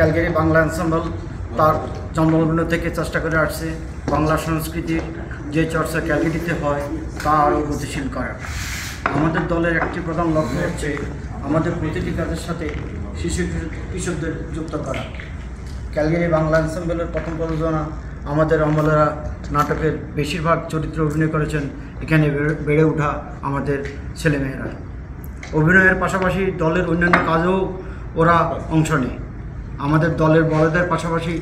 Calgary Bangla ensemble তার জন্মলগ্ন থেকে চেষ্টা করে আসছে বাংলা সংস্কৃতির যে চর্চা ক্যালগারিতে হয় তা আরও গতিশীল করা। আমাদের দলের একটি প্রধান লক্ষ্য হচ্ছে আমাদের প্রতিটি কাজের সাথে শিশু কিশোরদের যুক্ত করা। ক্যালগারি বাংলা এনসেম্বলের প্রথম প্রযোজনা আমাদের অমলেরা নাটকের বেশিরভাগ চরিত্রে অভিনয় করেছেন এখানে বেড়ে ওঠা আমাদের ছেলেমেয়েরা। অভিনয়ের পাশাপাশি দলের অন্যান্য কাজেও ওরা অংশ নেয়। আমাদের দলের বড়দের পাশাপাশি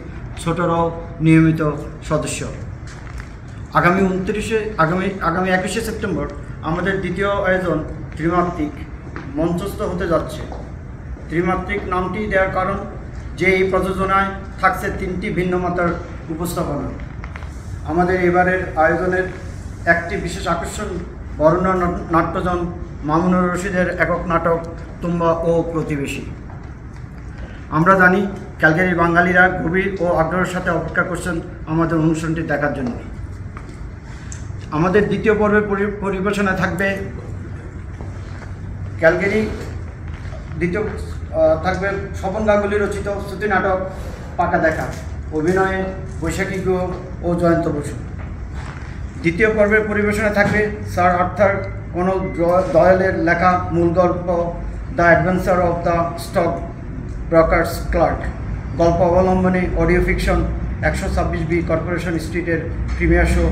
ছোটরাও নিয়মিত সদস্য। আগামী 21শে সেপ্টেম্বর আমাদের দ্বিতীয় আয়োজন ত্রিমাত্রিক মঞ্চস্থ হতে যাচ্ছে। ত্রিমাত্রিক নামটি দেওয়ার কারণ যে এই প্রযোজনায় থাকছে 3টি ভিন্ন মাত্রার উপস্থাপনা। আমাদের এবারের আয়োজনের একটি বিশেষ আকর্ষণ বর্ণনা নাট্যজন মামুনুর রশিদের একক নাটক তুম্বা ও প্রতিবেশী। আমরা জানি ক্যালগারির বাঙালিরা গভীর ও আগ্রহের সাথে অপেক্ষা করছেন আমাদের অনুষ্ঠানটি দেখার জন্য। আমাদের দ্বিতীয় পর্বের পরিবেশনায় থাকবে থাকবে স্বপন গাঙ্গুলি রচিত শ্রুতি নাটক পাকা দেখা, অভিনয়ে বৈশাখী গুহ ও জয়ন্ত বসু। দ্বিতীয় পর্বের পরিবেশনায় থাকবে স্যার আর্থার কোনান ডয়েলের লেখা মূল গল্প the adventure of the stock broker's clerk. গল্প অবলম্বনে অডিও ফিকশন 126B কর্পোরেশন স্ট্রিটের প্রিমিয়ার শো।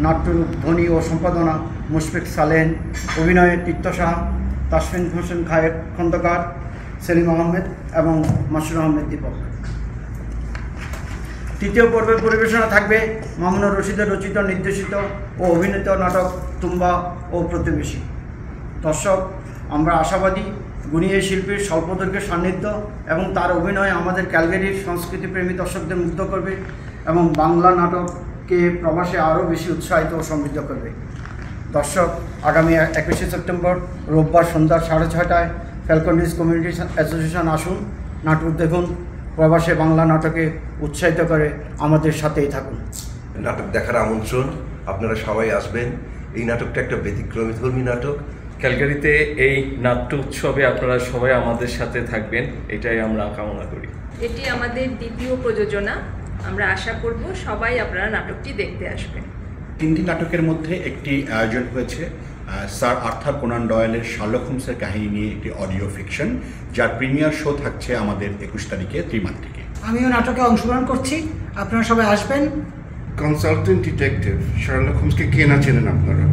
নাট্যরূপ ধ্বনি ও সম্পাদনা মুশফিক সালেহন। অভিনয়ে তীর্থ শাহ, তাসফিন হোসেন খন্দকার, সেলিম আহমেদ এবং মাসুর আহমেদ দীপক। তৃতীয় পর্বের পরিবেশনা থাকবে মামুনুর রশিদের রচিত, নির্দেশিত ও অভিনীত নাটক তুম্বা ও প্রতিবেশী। দর্শক, আমরা আশাবাদী গুণী এই শিল্পীর স্বল্পদৈর্ঘ্যের সান্নিধ্য এবং তার অভিনয় আমাদের ক্যালগারির সংস্কৃতিপ্রেমী দর্শকদের মুগ্ধ করবে এবং বাংলা নাটককে প্রবাসে আরও বেশি উৎসাহিত ও সমৃদ্ধ করবে। দর্শক, আগামী 21শে সেপ্টেম্বর রোববার সন্ধ্যা 6:30টায় ফ্যালকন রিজ কমিউনিটি অ্যাসোসিয়েশন আসুন, নাটক দেখুন, প্রবাসে বাংলা নাটকে উৎসাহিত করে আমাদের সাথেই থাকুন। নাটক দেখার আমন্ত্রণ, আপনারা সবাই আসবেন। এই নাটকটা একটা ব্যতিক্রমী নাটক। ক্যালগারিতে এই নাট্য উৎসবে আপনারা সবাই আমাদের সাথে থাকবেন, এটাই আমরা কামনা করি। এটি আমাদের দ্বিতীয় প্রযোজনা। আমরা আশা করব সবাই আপনারা নাটকটি দেখতে আসবেন। 3টি নাটকের মধ্যে একটি আয়োজন হয়েছে স্যার আর্থার কোনান ডয়েলের শার্লক হোমসের কাহিনী নিয়ে একটি অডিও ফিকশন, যার প্রিমিয়ার শো থাকছে আমাদের 21 তারিখে ত্রিমাত্রিকে। আমিও নাটকে অংশগ্রহণ করছি, আপনারা সবাই আসবেন। কনসালটেন্ট ডিটেকটিভ শার্লক হোমসকে কে না চেনেন আপনারা?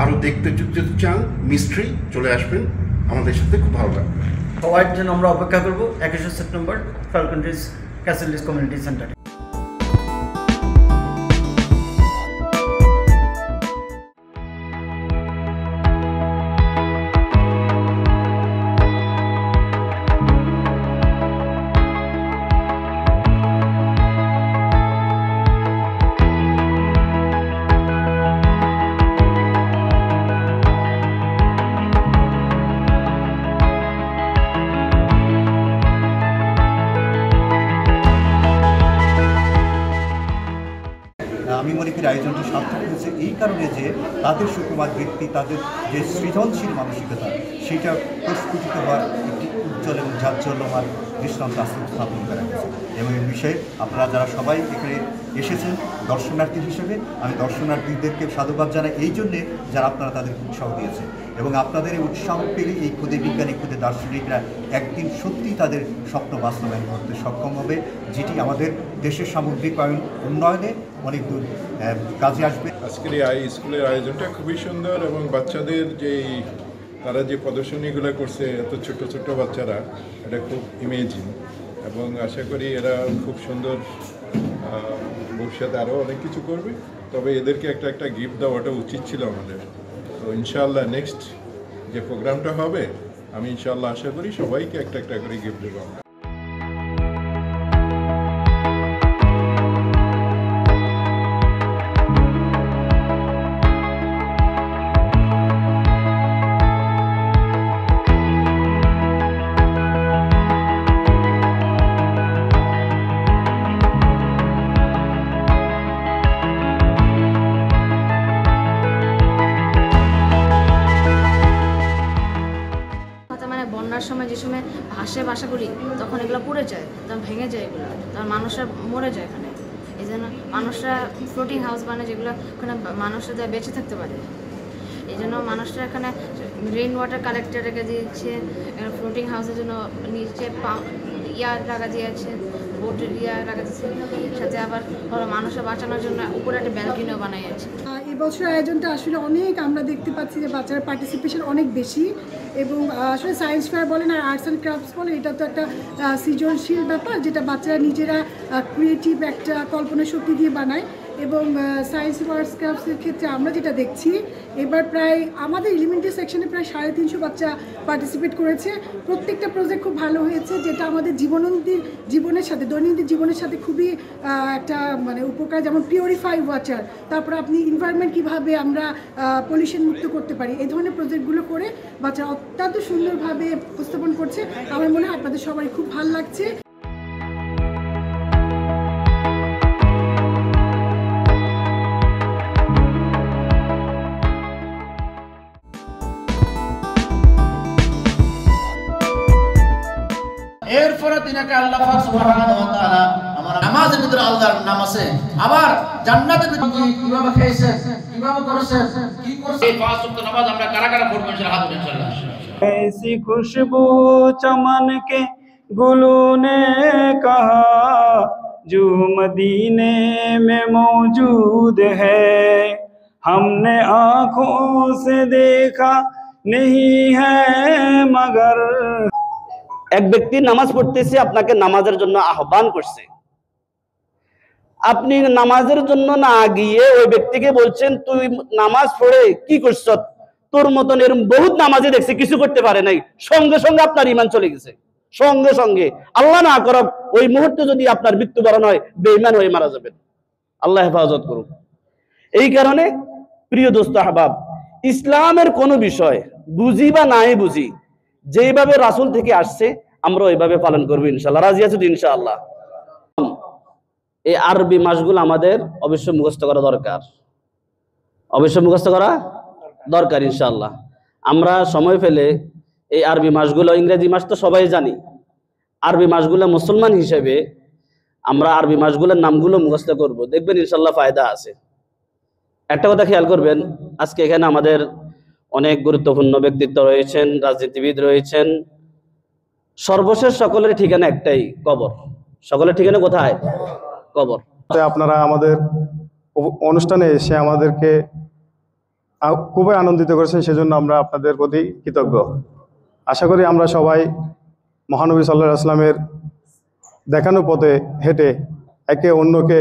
আরও দেখতে যদি চান মিস্ট্রি, চলে আসবেন আমাদের সাথে, খুব ভালো লাগবে। সবার জন্য আমরা অপেক্ষা করব 21শে September Falcon Ridge Castle Ridge community সেন্টারে। আমি মনে করি আয়োজনটি সার্থক হয়েছে এই কারণে যে তাদের সুকুমার বৃত্তি, তাদের যে সৃজনশীল মানসিকতা, সেটা প্রস্ফুটিত হওয়ার একটি উজ্জ্বল এবং জাজ্বল্যমান দৃষ্টান্ত স্থাপন করা হয়েছে। এবং এই বিষয়ে আপনারা যারা সবাই এখানে এসেছেন দর্শনার্থী হিসেবে, আমি দর্শনার্থীদেরকে সাধুবাদ জানাই এই জন্যে যারা আপনারা তাদের উৎসাহ দিয়েছে। এবং আপনাদের এই উৎসাহ পেলে এই ক্ষুদে বিজ্ঞানী, ক্ষুদে দার্শনিকরা একদিন সত্যিই তাদের স্বপ্ন বাস্তবায়ন করতে সক্ষম হবে, যেটি আমাদের দেশের সামগ্রিক উন্নয়নে অনেক দূর কাজে আসবে। আজকের এই স্কুলের আয়োজনটা খুবই সুন্দর এবং বাচ্চাদের তারা যে প্রদর্শনীগুলো করছে, এত ছোট ছোট বাচ্চারা, এটা খুব ইমেজিং এবং আশা করি এরা খুব সুন্দর ভবিষ্যতে আরও অনেক কিছু করবে। তবে এদেরকে একটা গিফট দেওয়াটা উচিত ছিল আমাদের। তো ইনশাআল্লাহ নেক্সট যে প্রোগ্রামটা হবে, আমি ইনশাআল্লাহ আশা করি সবাইকে একটা করে গিফট দেবো আমরা। সময় যে সময় আসে বাসা করি তখন এগুলো পুড়ে যায়, তখন ভেঙে যায়, এগুলো তখন মানুষরা মরে যায় এখানে। এই জন্য মানুষরা ফ্লোটিং হাউস বানায় যেগুলো ওখানে মানুষরা বেঁচে থাকতে পারে। এই জন্য মানুষরা এখানে রেইন ওয়াটার কালেক্টর রেখে দিয়েছে, ফ্লোটিং হাউসের জন্য নিচে ইয়ার রাখা দিয়েছে, বোটের ইয়ার রাখা দিয়েছে, সাথে আবার মানুষের বাঁচানোর জন্য উপরে একটা ব্যালকনিও বানাইছে। এবছর আয়োজনটা আসলে অনেক আমরা দেখতে পাচ্ছি যে বাচ্চারা পার্টিসিপেশন অনেক বেশি, এবং আসলে সায়েন্স ফেয়ার বলেন আর আর্টস অ্যান্ড ক্রাফটস বলেন, এটা তো একটা সৃজনশীল ব্যাপার যেটা বাচ্চারা নিজেরা ক্রিয়েটিভ একটা কল্পনা শক্তি দিয়ে বানায়। এবং সায়েন্স আর্টস ক্রাফটসের ক্ষেত্রে আমরা যেটা দেখছি এবার প্রায় আমাদের এলিমেন্টারি সেকশনে প্রায় 350 বাচ্চা পার্টিসিপেট করেছে। প্রত্যেকটা প্রজেক্ট খুব ভালো হয়েছে, যেটা আমাদের জীবনের সাথে দৈনন্দিন জীবনের সাথে খুবই একটা মানে উপকার, যেমন পিউরিফাই ওয়াটার, তারপর আপনি এনভায়রনমেন্ট কীভাবে আমরা পলিউশন মুক্ত করতে পারি, এই ধরনের প্রজেক্টগুলো করে বাচ্চারা অত্যন্ত সুন্দরভাবে উপস্থাপন করছে। আমার মনে হয় আপনাদের সবাই খুব ভালো লাগছে। এরপরে তিনাকে আল্লাহ পাক সুবহানাহু ওয়া তাআলা আমার নামাজের ভিতরে আল্লাহর নাম আছে, আবার জান্নাতের ভিতরে কিভাবে খেয়েছে, কিভাবে করেছে, কি করেছে, এই পাঁচ ওয়াক্ত নামাজ আমরা কারা কারা পড়ব ইনশাআল্লাহ, হাত তুলে ইনশাআল্লাহ। ऐसी खुशबू चमन के गुलों ने कहा जो मदीने में मौजूद है, हमने आँखों से देखा नहीं है मगर। এক ব্যক্তি নামাজ পড়তেছে, আপনাকে নামাজের জন্য আহ্বান করছে, আপনি নামাজের জন্য না গিয়ে ওই ব্যক্তিকে বলছেন তুই নামাজ পড়ে কি করছ, তোর মতন এরকম বহুত নামাজি দেখছে কিছু করতে পারে নাই, সঙ্গে সঙ্গে আপনার ঈমান চলে গেছে, সঙ্গে সঙ্গে। আল্লাহ না করুক ওই মুহূর্তে যদি আপনার মৃত্যুবরণ হয়, বেঈমান হয়ে মারা যাবেন, আল্লাহ হেফাজত করুক। এই কারণে প্রিয় দোস্ত আহবাব, ইসলামের কোনো বিষয় বুঝি বা নাই বুঝি, যেভাবে রাসূল থেকে আসছে আমরা ওইভাবে পালন করবো ইনশাআল্লাহ। রাজি আছি ইনশাআল্লাহ। এই আরবি মাসগুলো আমাদের অবশ্যই মুখস্থ করা দরকার, অবশ্যই মুখস্থ করা দরকার ইনশাআল্লাহ। আমরা সময় পেলে এই আরবি মাসগুলো, ইংরেজি মাস তো সবাই জানি, আরবি মাসগুলো মুসলমান হিসেবে আমরা আরবি মাসগুলোর নামগুলো মুখস্থ করব, দেখবেন ইনশাআল্লাহ ফায়দা আছে। একটা কথা খেয়াল করবেন, আজকে এখানে আমাদের অনেক গুরুত্বপূর্ণ ব্যক্তিত্ব রয়েছেন, রাজনীতিবিদ রয়েছেন, সর্বশেষ সকলের ঠিকানা একটাই, কবর। সকলের ঠিকানা কোথায়? কবর। আপনারা আমাদের অনুষ্ঠানে এসে আমাদেরকে খুবই আনন্দিত করেছেন, সেজন্য আমরা আপনাদের প্রতি কৃতজ্ঞ। আশা করি আমরা সবাই মহানবী সাল্লাল্লাহু আলাইহি ওয়াসাল্লামের দেখানো পথে হেঁটে একে অন্যকে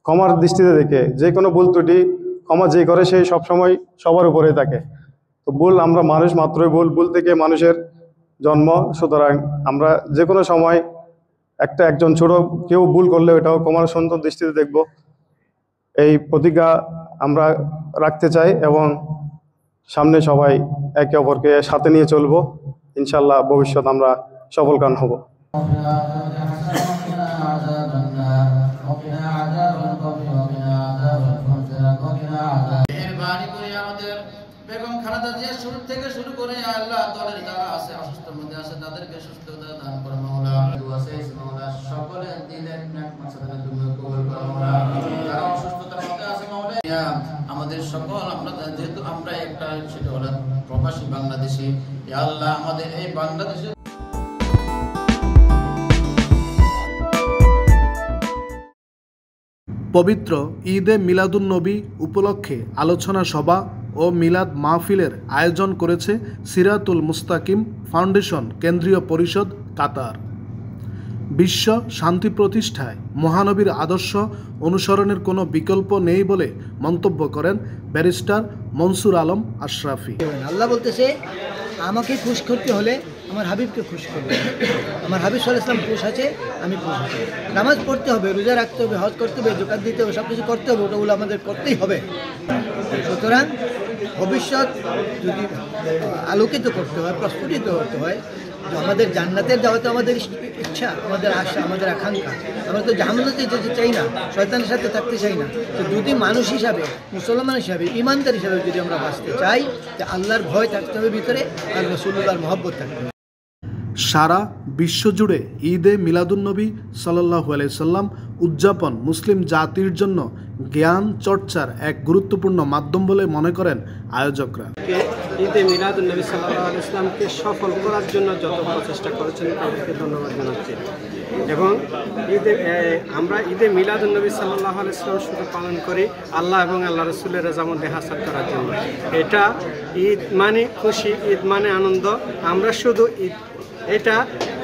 ক্ষমার দৃষ্টিতে দেখে, যে কোনো ভুল ত্রুটি ক্ষমা যে করে সেই সবসময় সবার উপরে থাকে। তো ভুল, আমরা মানুষ মাত্রই ভুল থেকে মানুষের জন্ম, সুতরাং আমরা যে কোনো সময় একজন ছোট কেউ ভুল করলে ওটাও ক্ষমার সুন্দর দৃষ্টিতে দেখব, এই প্রতিজ্ঞা আমরা রাখতে চাই এবং সামনে সবাই একে অপরকে সাথে নিয়ে চলবো ইনশাআল্লাহ। ভবিষ্যৎ আমরা সফলকাম হব। বেগম খালেদা জিয়া শুরু থেকে শুরু করে আল্লাহ দলের যারা আছে অসুস্থর মধ্যে আছে তাদেরকে সুস্থতা দান করো মাওলা। মাওলা সকলের দিলের নেক মাকসাদ তুমি কবুল করো মাওলা। যারা অসুস্থতার মধ্যে আছে মাওলা, আমাদের সকল আমরা যেহেতু আমরা একটা সেটা হলো প্রবাসী বাংলাদেশি, ইয়া আল্লাহ আমাদের এই বাংলাদেশে পবিত্র ঈদে মিলাদুন্নবী উপলক্ষে আলোচনা সভা ও মিলাদ মাহফিলের আয়োজন করেছে সিরাতুল মুস্তাকিম ফাউন্ডেশন কেন্দ্রীয় পরিষদ, কাতার। বিশ্ব শান্তি প্রতিষ্ঠায় মহানবীর আদর্শ অনুসরণের কোনো বিকল্প নেই বলে মন্তব্য করেন ব্যারিস্টার মনসুর আলম আশরাফি। আল্লাহ বলতেছে আমাকে খুশ করতে হলে আমার হাবিবকে খুশ করবে, আমার হাবিব সাল্লাল্লাহু আলাইহি ওয়াসাল্লাম খুশ আছে, আমি খুশ আছি। নামাজ পড়তে হবে, রোজা রাখতে হবে, হজ করতে হবে, যাকাত দিতে হবে, সব কিছু করতে হবে, ওটাগুলো আমাদের করতেই হবে। সুতরাং ভবিষ্যৎ যদি আলোকিত করতে হয়, প্রস্ফুটিত করতে হয়, তো আমাদের জান্নাতের যাওয়া তো আমাদের ইচ্ছা, আমাদের আশা, আমাদের আকাঙ্ক্ষা। আমরা তো জাহান্নাতে যেতে চাই না, শয়তানের সাথে থাকতে চাই না। তো যদি মানুষ হিসাবে, মুসলমান হিসাবে, ইমানদার হিসাবে যদি আমরা বাঁচতে চাই, যে আল্লাহর ভয় থাকতে হবে ভিতরে, আর রাসূলুল্লাহর মহব্বত থাকতে হবে। সারা বিশ্বজুড়ে ঈদে মিলাদুন্নবী সাল্লাল্লাহু আলাইহি সাল্লাম উদযাপন মুসলিম জাতির জন্য জ্ঞান চর্চার এক গুরুত্বপূর্ণ মাধ্যম বলে মনে করেন আয়োজকরা। ঈদে মিলাদুন্নবী সাল্লাল্লাহু আলাইহি সাল্লামকে সফল করার জন্য যত প্রচেষ্টা করেছেন তাদেরকে ধন্যবাদ জানাচ্ছি। এবং আমরা ঈদে মিলাদুন্নবী সাল্লাল্লাহু আলাইহি সাল্লাম শুধু পালন করি আল্লাহ এবং আল্লাহ রসুলের রেজামন্দি হাসিল করার জন্য। এটা ঈদ মানে খুশি, ঈদ মানে আনন্দ। আমরা শুধু ঈদ এটা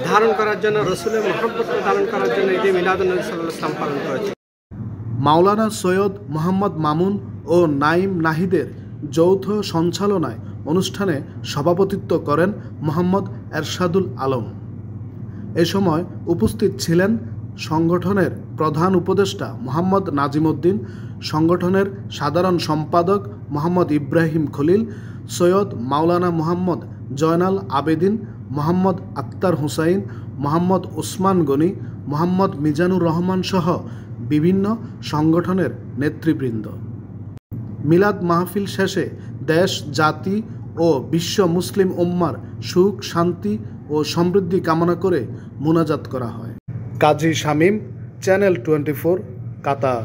ধারণ করার জন্য, রসুলের মহব্বতকে ধারণ করার জন্য ঈদে মিলাদুন্নবী সাল্লাল্লাহু আলাইহি সাল্লাম পালন করেছি। মাওলানা সৈয়দ মোহাম্মদ মামুন ও নাইম নাহিদের যৌথ সঞ্চালনায় অনুষ্ঠানে সভাপতিত্ব করেন মোহাম্মদ এরশাদুল আলম। এ সময় উপস্থিত ছিলেন সংগঠনের প্রধান উপদেষ্টা মোহাম্মদ নাজিমউদ্দিন, সংগঠনের সাধারণ সম্পাদক মোহাম্মদ ইব্রাহিম খলিল, সৈয়দ মাওলানা মোহাম্মদ জয়নাল আবেদিন, মোহাম্মদ আক্তার হুসাইন, মোহাম্মদ ওসমান গনি, মোহাম্মদ মিজানুর রহমান সহ বিভিন্ন সংগঠনের নেতৃবৃন্দ। মিলাদ মাহফিল শেষে দেশ, জাতি ও বিশ্ব মুসলিম উম্মার সুখ, শান্তি ও সমৃদ্ধি কামনা করে মুনাজাত করা হয়। কাজী শামীম, চ্যানেল 24, কাতার।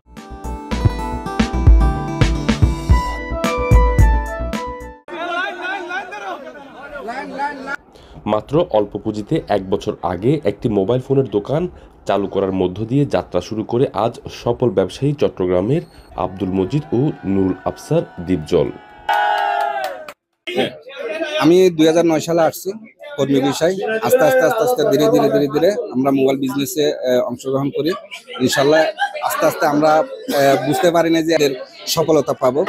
মাত্র অল্প পুঁজিতে 1 বছর আগে একটি মোবাইল ফোনের দোকান চালু করার মধ্য দিয়ে যাত্রা শুরু করে আজ সফল ব্যবসায়ী চট্টগ্রামের আব্দুল মজিদ ও নুরুল আফসার দীপজল। আমি 2009 সালে আসছি কর্মী বিষয়। আস্তে আস্তে ধীরে ধীরে আমরা মোবাইল বিজনেসে অংশগ্রহণ করি। ইনশাল্লাহ আস্তে আস্তে আমরা বুঝতে পারি না যে এর সফলতা পাবো।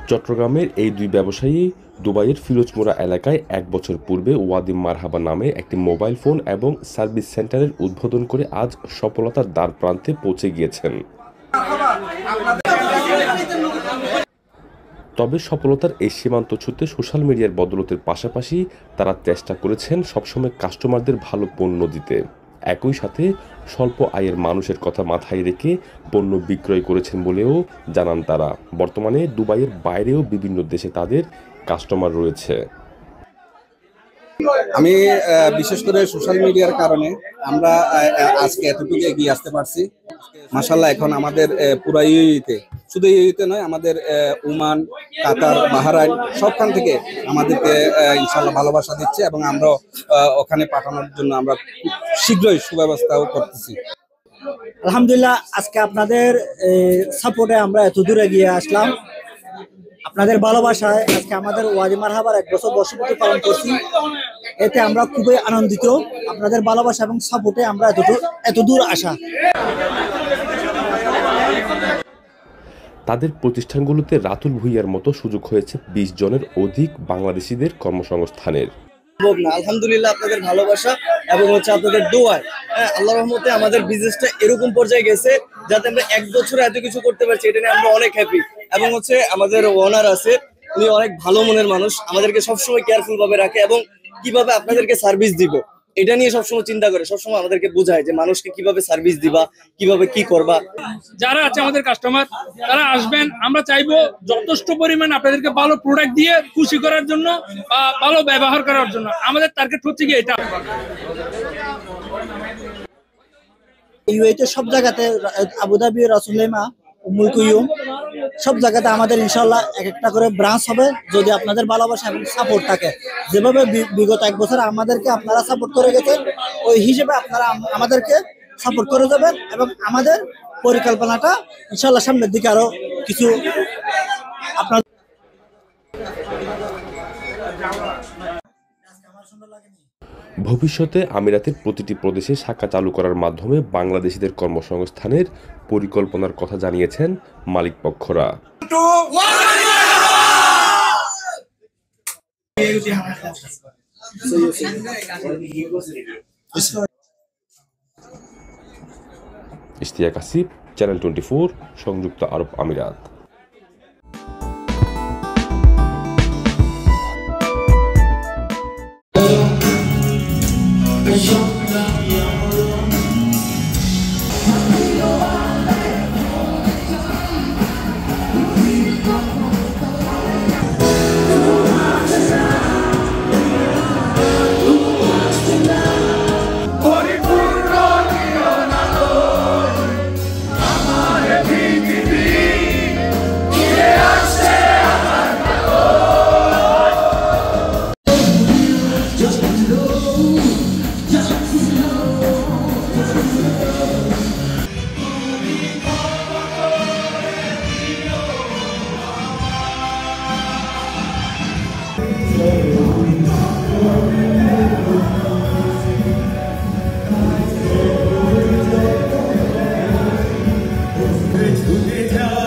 চট্টগ্রামের এই দুই ব্যবসায়ী দুবাইয়ের ফিরোজমোড়া এলাকায় 1 বছর পূর্বে ওয়াদিম মারহাবা নামে একটি মোবাইল ফোন এবং সার্ভিস সেন্টারের উদ্বোধন করে আজ সফলতার দ্বার প্রান্তে পৌঁছে গিয়েছেন। তবে সফলতার এই সীমান্ত ছুঁতে সোশ্যাল মিডিয়ার বদলতের পাশাপাশি তারা চেষ্টা করেছেন সবসময় কাস্টমারদের ভালো পণ্য দিতে। একই সাথে স্বল্প আয়ের মানুষের কথা মাথায় রেখে পণ্য বিক্রয় করেছেন বলেও জানান তারা। বর্তমানে দুবাইয়ের বাইরেও বিভিন্ন দেশে তাদের কাস্টমার রয়েছে। আমি বিশেষ করে সোশ্যাল মিডিয়ার কারণে আমরা আজকে এতটুকু এগিয়ে আসতে পারছি। মাশাআল্লাহ এখন আমাদের পুরো ইউএইতে, শুধু ইউএইতে নয়, আমাদের ওমান, কাতার, বাহরাইন সবখান থেকে আমাদেরকে ইনশাআল্লাহ ভালোবাসা দিচ্ছে এবং আমরা ওখানে পাঠানোর জন্য আমরা শীঘ্রই সুব্যবস্থাও করতেছি। আলহামদুলিল্লাহ, আজকে আপনাদের সাপোর্টে আমরা এত দূরে গিয়ে আসলাম। আপনাদের ভালোবাসায় আজকে আমাদের ওয়াদিম মারহাবার 1 বছর বর্ষপূর্তি পালন করছি। এতে আমরা খুবই আনন্দিত। আপনাদের ভালোবাসা এবং সাপোর্টে আমরা এত দূর আসা। তাদের প্রতিষ্ঠানগুলোতে রাতুল ভুইয়ার মতো সুযোগ হয়েছে 20 জনের অধিক বাংলাদেশিদের কর্মসংস্থানের। আলহামদুলিল্লাহ, আপনাদের ভালোবাসা এবং আপনাদের দোয়ায় আল্লাহর রহমতে আমাদের বিজনেসটা এরকম পর্যায়ে গেছে যাতে আমরা 1 বছরে এত কিছু করতে পারছি। এটা নিয়ে আমরা অনেক হ্যাপি। এবং আমাদের ওনার আছে, উনি অনেক ভালো মনের মানুষ, আমাদেরকে সবসময় কেয়ারফুল ভাবে রাখে এবং কিভাবে আপনাদেরকে সার্ভিস দিব এটা নিয়ে সবসময় চিন্তা করে, সবসময় আমাদেরকে বোঝায় যে মানুষকে কিভাবে সার্ভিস দিবা, কিভাবে কি করবা। যারা আছে আমাদের কাস্টমার, তারা আসবেন। আমরা চাইবো যথেষ্ট পরিমাণ আপনাদেরকে ভালো প্রোডাক্ট দিয়ে খুশি করার জন্য বা ভালো ব্যবহার করার জন্য। আমাদের টার্গেট হচ্ছে কি এটা। ইউএইতে সব জায়গাতে, আবুধাবি, রাসুলাইমা, উম্মুল কুইয়ুম সব জায়গাতে আমাদের ইনশাআল্লাহ একটা করে ব্রাঞ্চ হবে যদি আপনাদের ভালোবাসা এবং সাপোর্ট থাকে। যেভাবে বিগত 1 বছর আমাদেরকে আপনারা সাপোর্ট করে গেছেন, ওই হিসেবে আপনারা আমাদেরকে সাপোর্ট করে যাবেন এবং আমাদের পরিকল্পনাটা ইনশাআল্লাহ সামনের দিকে আরো কিছু আপনার। ভবিষ্যতে আমিরাতের প্রতিটি প্রদেশে শাখা চালু করার মাধ্যমে বাংলাদেশিদের কর্মসংস্থানের পরিকল্পনার কথা জানিয়েছেন মালিকপক্ষরা। ইশতিয়াক আসিফ, চ্যানেল 24, সংযুক্ত আরব আমিরাত। ভুলে যাও